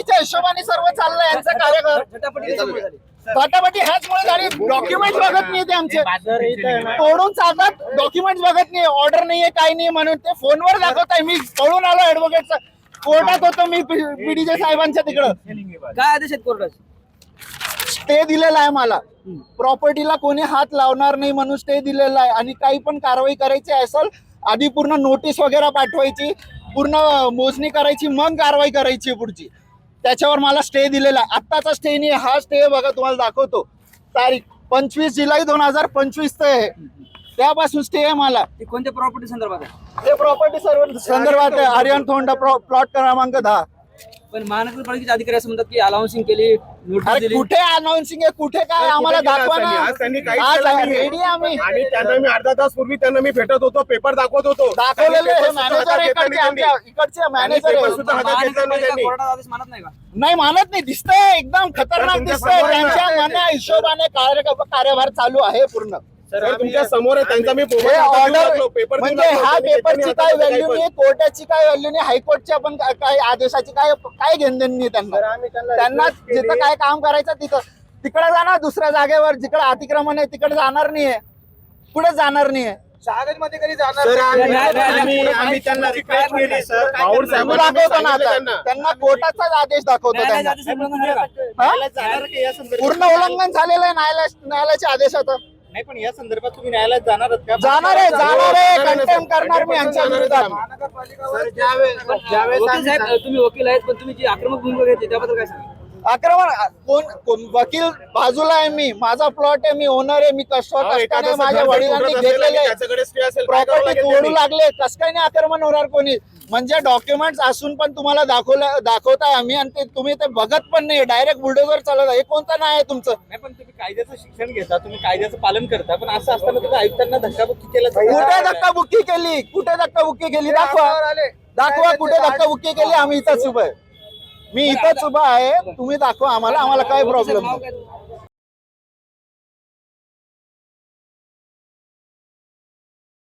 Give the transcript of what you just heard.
त्यांच्या हिशोबाने सर्व चाललंय यांचं कार्यकर फटाफटी ह्याचमुळे झाली. डॉक्युमेंट बघत नाही ते आमचे, तोडून चालतात. डॉक्युमेंट बघत नाही, ऑर्डर नाहीये काही नाही म्हणून ते फोनवर दाखवत आहे. मी पळून आलो ऍडव्होकेटचा, कोर्टात होतो मी पीडीजे साहेबांच्या तिकडं. काय आदेश आहेत कोर्टाचे? स्टे दिलेला आहे मला, प्रॉपर्टीला कोणी हात लावणार नाही म्हणून स्टे दिलेला आहे. आणि काही पण कारवाई करायची असेल आधी पूर्ण नोटीस वगैरे पाठवायची, पूर्ण मोजणी करायची, मग कारवाई करायची पुढची. त्याच्यावर मला स्टे दिलेला आहे. आत्ताचा स्टे नाही, हा स्टे बघा तुम्हाला दाखवतो. तारीख 25 जुलै 2025 आहे, त्यापासून स्टे आहे मला. कोणत्या प्रॉपर्टी संदर्भात आहे? ते प्रॉपर्टी सर्व संदर्भात आहे. आर्यन थोंडा प्लॉट क्रमांक 10. पण महानगरपालिकेचे अधिकारी असं म्हणतात की अलाउन्सिंग केली, नोटीस अरे दिली. कुठे अनाउन्सिंग आहे, कुठे काय आम्हाला दाखवा ना. आज रेडी आम्ही आणि त्यांना मी अर्धा तास पूर्वी त्यांना मी भेटत होतो, पेपर दाखवत होतो. दाखवलेले हे मॅनेजर इकडचे, आमच्या इकडचे मॅनेजर पेपर सुद्धा हातात घेतला नाही महानगरपालिका त्यांनी. कोर्टाचा आदेश मानत नाही का? नाही मानत नाही. दिसतंय एकदम खतरनाक तुमच्या दिसतंय. समोर आहे ना. त्यांच्या मना हिशोबाने कार्यभार चालू आहे पूर्ण. सर तुमच्या समोर आहे, त्यांचा मी हे ऑर्डर पेपर म्हणजे हा पेपरची काय व्हॅल्यू नाही, कोर्टाची काय व्हॅल्यू नाही, हायकोर्टच्या पण काय आदेशाची काय घेणदेण नाही त्यांना जिथं काय काम करायचं तिथं तिकडे जाणार, दुसऱ्या जागेवर जिकडे अतिक्रमण आहे तिकडे जाणार नाहीये, पुढे जाणार नाहीये. कागजमध्ये कधी जाणार आम्ही त्यांना रिक्वेस्ट केली सर. माऊर मी साहेबांनी दाखवतो ना सांगितलं आता त्यांना कोर्टाचाच आदेश दाखवतो त्यांना. न्यायालयाचा आदेश उल्लंघन झालं का? हा? पूर्ण उल्लंघन झालेलं आहे न्यायालयाच्या आदेशात. नाही पण या संदर्भात तुम्ही न्यायालयात जाणार आहात का? जाणार आहे कंटेम करणार मी यांच्या विरोधात. वकील साहेब, तुम्ही वकील आहेत पण तुम्ही जी आक्रमक भूमिका घेतली त्याबद्दल काय सांगा? आक्रमण कोण वकील बाजूला आहे. मी माझा प्लॉट आहे, मी ओनर आहे, मी कष्टाने माझ्या वडिलांनी घेतलेले प्रॉपर्टी तोडू लागले. कस काय नाही आक्रमण होणार कोणी? म्हणजे डॉक्युमेंट्स असून पण तुम्हाला दाखवताय आम्ही आणि ते तुम्ही ते बघत पण नाही, डायरेक्ट बुलडोझर चालवता. हे कोणतं नाही आहे तुमचं? नाही पण तुम्ही कायद्याचं शिक्षण घेता, तुम्ही कायद्याचं पालन करता, पण असं असताना तुम्ही आयुक्तांना धक्काबुक्की केलं कुठे धक्काबुक्की केली? कुठे धक्काबुक्की केली? दाखवा कुठे धक्काबुक्की केली. आम्ही इथंच उभं आहे, मी इथंच उभा आहे. तुम्ही दाखवा आम्हाला काय प्रॉब्लेम नाही.